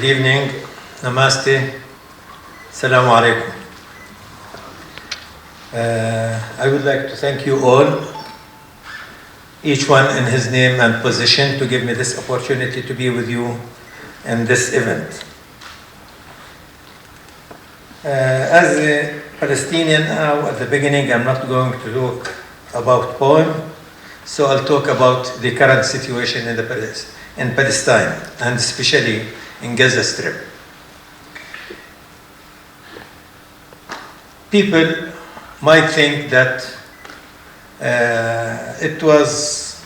Good evening. Namaste. Assalamu alaikum. I would like to thank you all, each one in his name and position, to give me this opportunity to be with you in this event. As a Palestinian now, at the beginning, I'm not going to talk about poem, so I'll talk about the current situation in Palestine, and especially in Gaza Strip. People might think that it was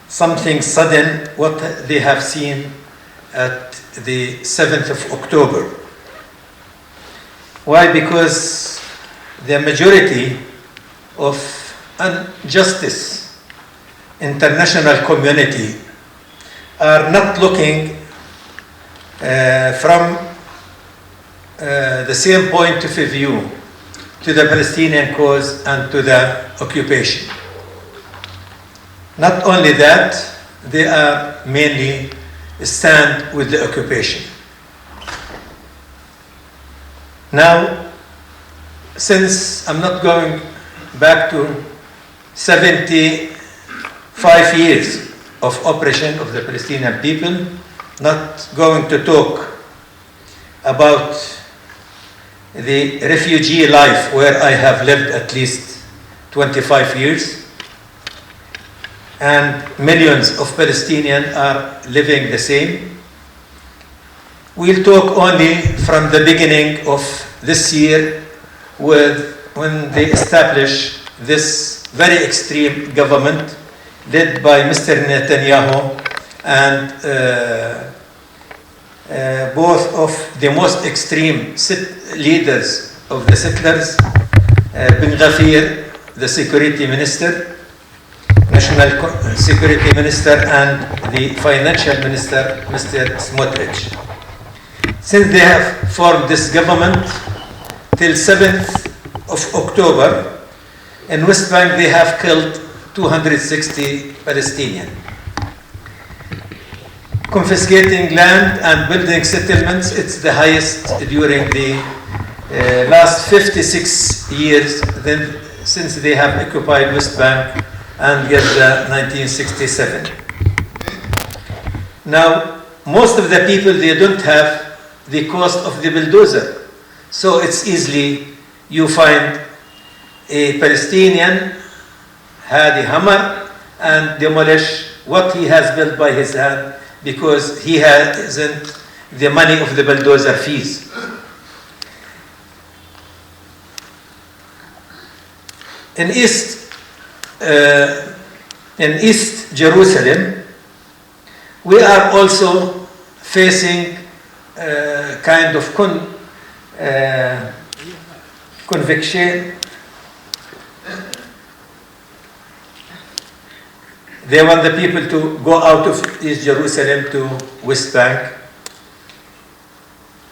something sudden what they have seen at the 7th of October. Why? Because the majority of injustice, international community, are not looking from the same point of view to the Palestinian cause and to the occupation. Not only that, they are mainly stand with the occupation. Now, since I'm not going back to 75 years of oppression of the Palestinian people, not going to talk about the refugee life where I have lived at least 25 years, and millions of Palestinians are living the same. We'll talk only from the beginning of this year when they established this very extreme government led by Mr. Netanyahu and both of the most extreme leaders of the settlers, Ben Ghafir, the security minister, national security minister, and the financial minister, Mr. Smotrich. Since they have formed this government till 7th of October, in West Bank they have killed 260 Palestinians, confiscating land and building settlements. It's the highest during the last 56 years since they have occupied West Bank and Gaza 1967. Now, most of the people, they don't have the cost of the bulldozer. So it's easily you find a Palestinian had a hammer and demolish what he has built by his hand because he hasn't the money of the bulldozer fees. In East Jerusalem, we are also facing kind of conviction. They want the people to go out of East Jerusalem to West Bank.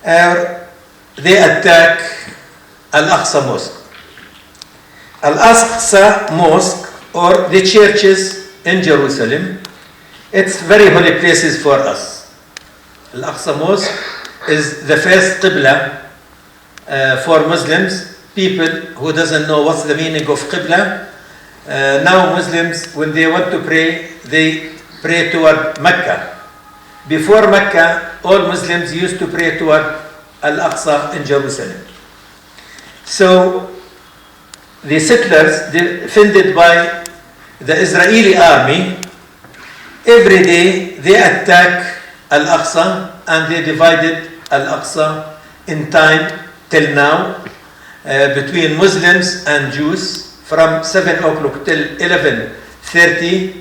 They attack Al-Aqsa Mosque. Al-Aqsa Mosque, or the churches in Jerusalem, it's very holy places for us. Al-Aqsa Mosque is the first Qibla for Muslims. People who doesn't know what's the meaning of Qibla, now Muslims, when they want to pray, they pray toward Mecca. Before Mecca, all Muslims used to pray toward Al-Aqsa in Jerusalem. So the settlers, defended by the Israeli army, every day they attack Al-Aqsa, and they divided Al-Aqsa in time till now between Muslims and Jews. From 7 o'clock till 11:30,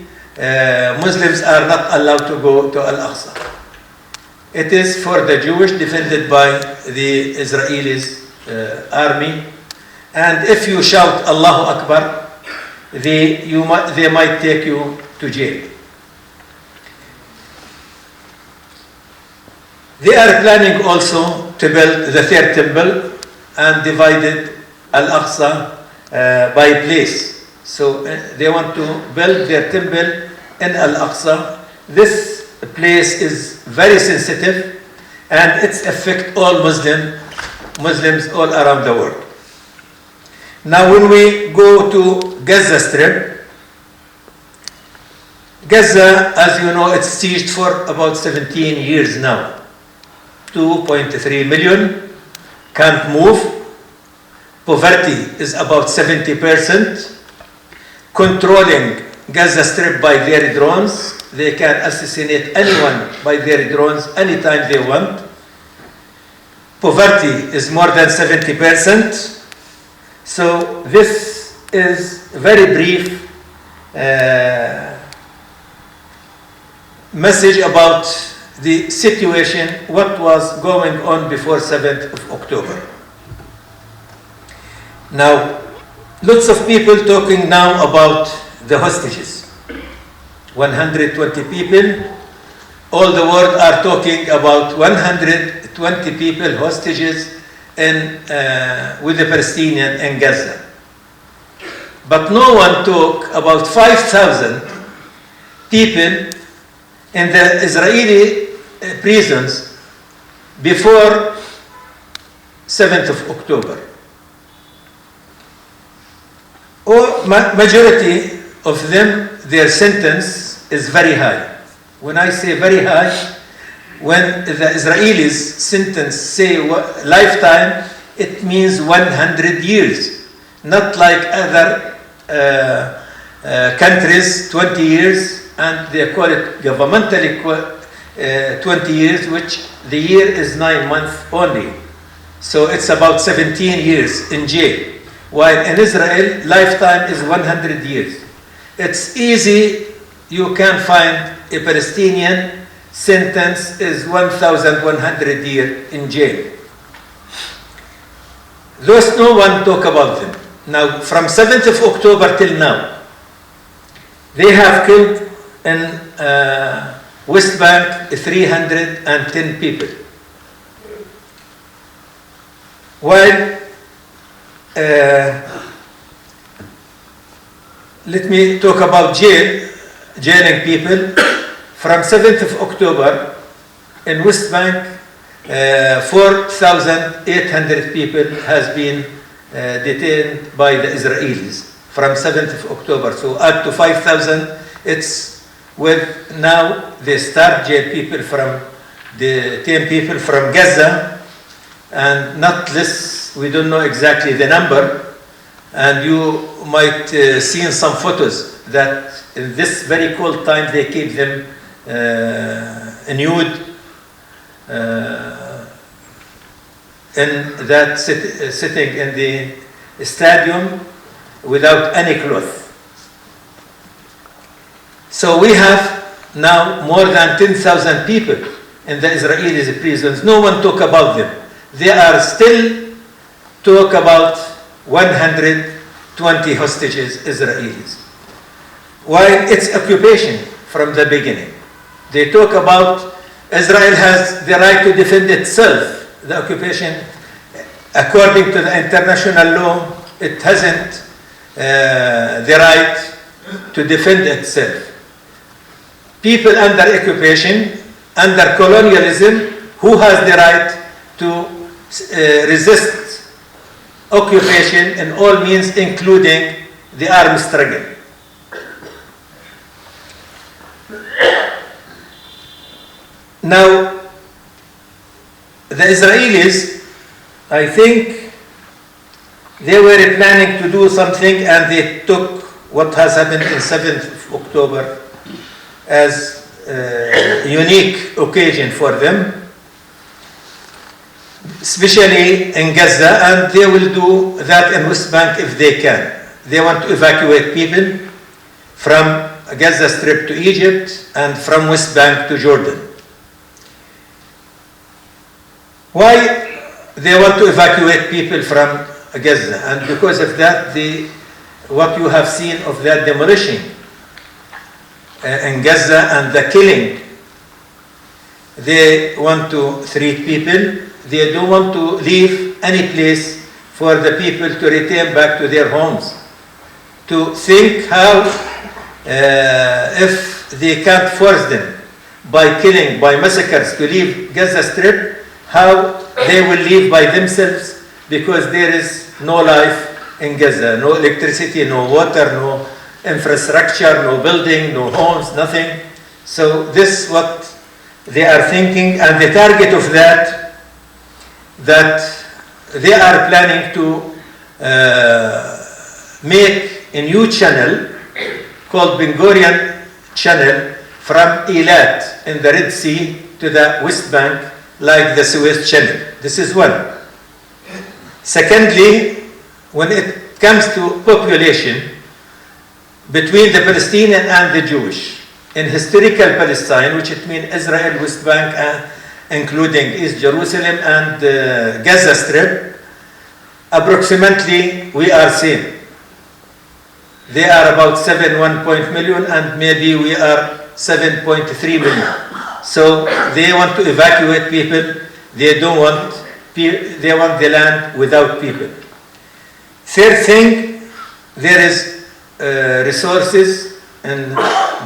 Muslims are not allowed to go to Al-Aqsa. It is for the Jewish, defended by the Israelis army. And if you shout Allahu Akbar, they might take you to jail. They are planning also to build the third temple and divided Al-Aqsa by place. So they want to build their temple in Al-Aqsa. This place is very sensitive. and it's affect all Muslims all around the world. Now when we go to Gaza Strip, Gaza, as you know, it's sieged for about 17 years now. 2.3 million can't move. Poverty is about 70%. Controlling Gaza Strip by their drones. They can assassinate anyone by their drones anytime they want. Poverty is more than 70%. So this is a very brief message about the situation, what was going on before 7th of October. Now, lots of people talking now about the hostages. 120 people. All the world are talking about 120 people hostages with the Palestinians in Gaza. But no one talk about 5,000 people in the Israeli prisons before 7th of October. Or majority of them, their sentence is very high. When I say very high, when the Israelis sentence say lifetime, it means 100 years. Not like other countries, 20 years, and they call it governmentally 20 years, which the year is 9 months only. So it's about 17 years in jail. While in Israel, lifetime is 100 years. It's easy, you can find a Palestinian sentence is 1,100 years in jail. Those no one talk about them. Now, from 7th of October till now, they have killed in West Bank 310 people. While let me talk about jailing people. From 7th of October in West Bank, 4,800 people has been detained by the Israelis from 7th of October. So up to 5,000, it's with now they start jail people from the 10 people from Gaza, and not less, we don't know exactly the number, and you might see some photos that in this very cold time they keep them nude in that sitting in the stadium without any cloth. So we have now more than 10,000 people in the Israeli prisons. No one talk about them. They are still talk about 120 hostages Israelis. While it's occupation from the beginning. They talk about Israel has the right to defend itself. The occupation, according to the international law, it hasn't the right to defend itself. People under occupation, under colonialism, who has the right to resist occupation in all means, including the armed struggle. Now, the Israelis, I think, they were planning to do something, and they took what has happened in 7th of October as a unique occasion for them, especially in Gaza, and they will do that in West Bank if they can. They want to evacuate people from Gaza Strip to Egypt and from West Bank to Jordan. Why they want to evacuate people from Gaza? And because of that, what you have seen of that demolition in Gaza and the killing, they want to treat people. They don't want to leave any place for the people to return back to their homes. To think how, if they can't force them by killing, by massacres, to leave Gaza Strip, how they will live by themselves, because there is no life in Gaza, no electricity, no water, no infrastructure, no building, no homes, nothing. So this is what they are thinking, and the target of that they are planning to make a new channel called Ben Gurion Channel from Eilat in the Red Sea to the West Bank, like the Suez Channel. This is one. Secondly, when it comes to population, between the Palestinian and the Jewish, in historical Palestine, which it means Israel, West Bank, including East Jerusalem and Gaza Strip, approximately we are same. They are about 1 million, and maybe we are 7.3 million. So they want to evacuate people. They want the land without people. Third thing, there is resources and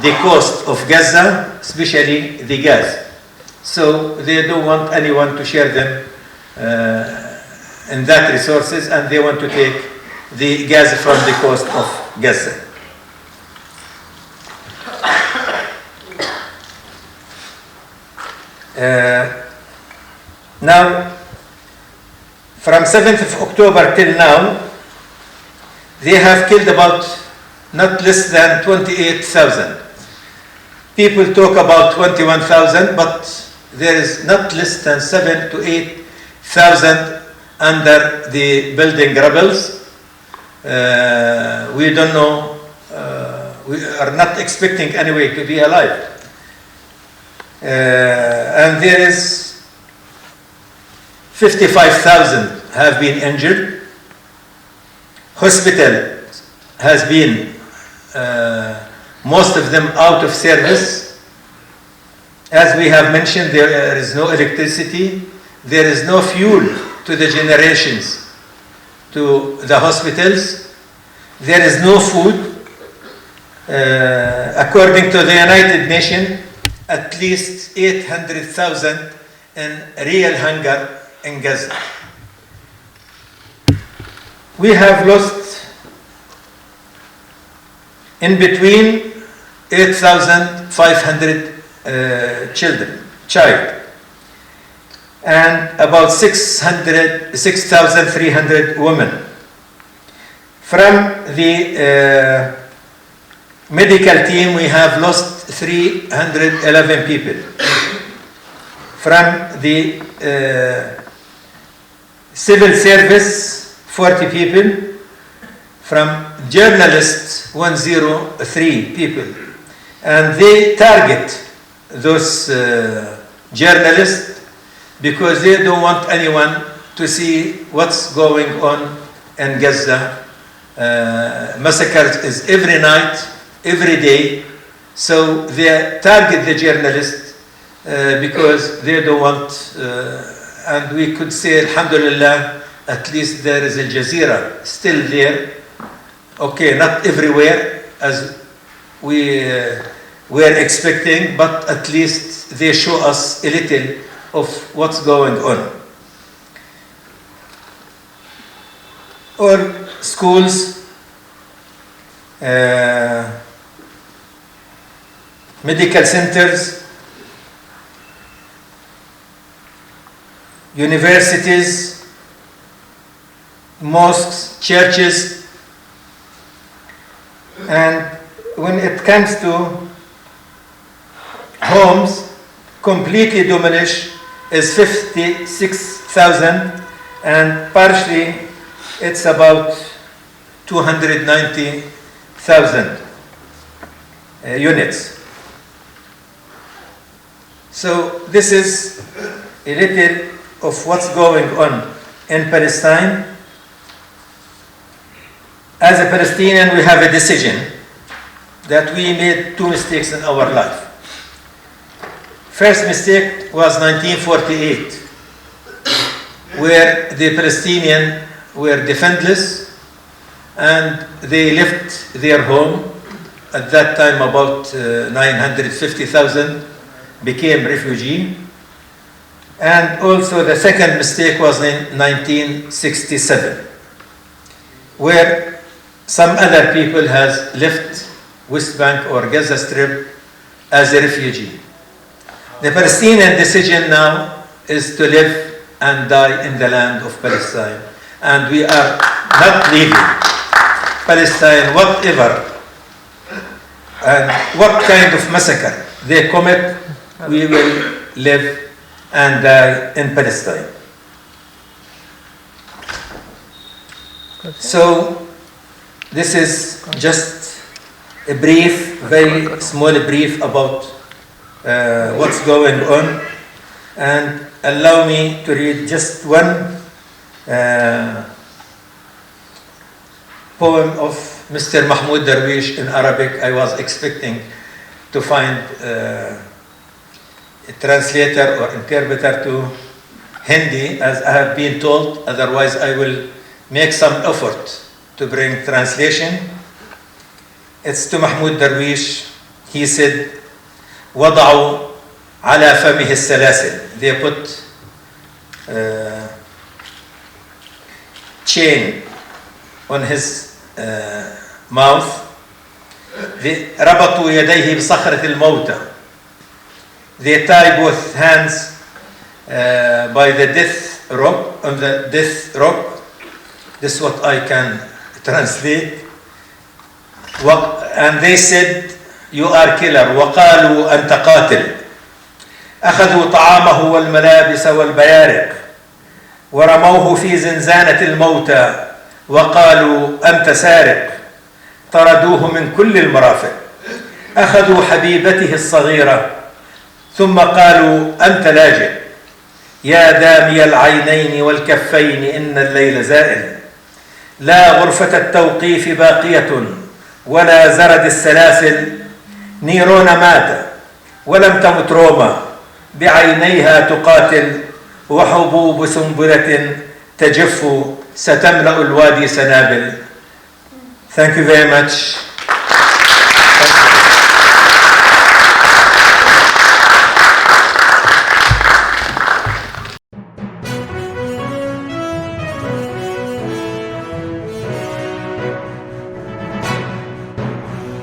the cost of Gaza, especially the gas. So they don't want anyone to share them in that resources, and they want to take the gas from the coast of Gaza. Now, from 7th of October till now, they have killed about not less than 28,000. People talk about 21,000, but there is not less than 7,000 to 8,000 under the building rebels. We don't know, we are not expecting anyway to be alive. And there is 55,000 have been injured. Hospital has been, most of them out of service. As we have mentioned, there is no electricity, there is no fuel to the generations, to the hospitals, there is no food. According to the United Nations, at least 800,000 in real hunger in Gaza. We have lost in between 8,500 child, and about 6,300 women. From the medical team, we have lost 311 people. From the civil service, 40 people. From journalists, 103 people. And they target those journalists because they don't want anyone to see what's going on in Gaza. Massacres is every night, every day. So they target the journalists because they don't want, and we could say, alhamdulillah, at least there is Al Jazeera still there. Okay, not everywhere as we were expecting, but at least they show us a little of what's going on. All schools, medical centers, universities, mosques, churches, and when it comes to homes, completely demolished is 56,000, and partially it's about 290,000 units. So this is a little of what's going on in Palestine. As a Palestinian, we have a decision that we made two mistakes in our life. First mistake was 1948, where the Palestinians were defenseless and they left their home. At that time, about 950,000 became refugees. And also the second mistake was in 1967, where some other people has left West Bank or Gaza Strip as a refugee. The Palestinian decision now is to live and die in the land of Palestine. And we are not leaving Palestine, whatever and what kind of massacre they commit, we will live and die in Palestine. So this is just a brief, very small brief about what's going on, and allow me to read just one poem of Mr. Mahmoud Darwish in Arabic. I was expecting to find a translator or interpreter to Hindi, as I have been told, otherwise I will make some effort to bring translation. It's to Mahmoud Darwish. He said, وضعوا على فمه السلاسل. They put chain on his mouth. ربطوا يديه بصخرة الموتى. They tie both hands by the death rope, on the death rope. This is what I can translate. And they said, you are killer. وقالوا أنت قاتل. أخذوا طعامه والملابس والبيارق ورموه في زنزانة الموتى وقالوا أنت سارق. طردوه من كل المرافق. أخذوا حبيبته الصغيرة ثم قالوا أنت لاجئ. يا دامي العينين والكفين إن الليل زائل. لا غرفة التوقيف باقية ولا زرد السلاسل. نيرون مات ولم تمت روما بعينيها تقاتل وحبوب سنبلة تجف ستملأ الوادي سنابل. Thank you very much.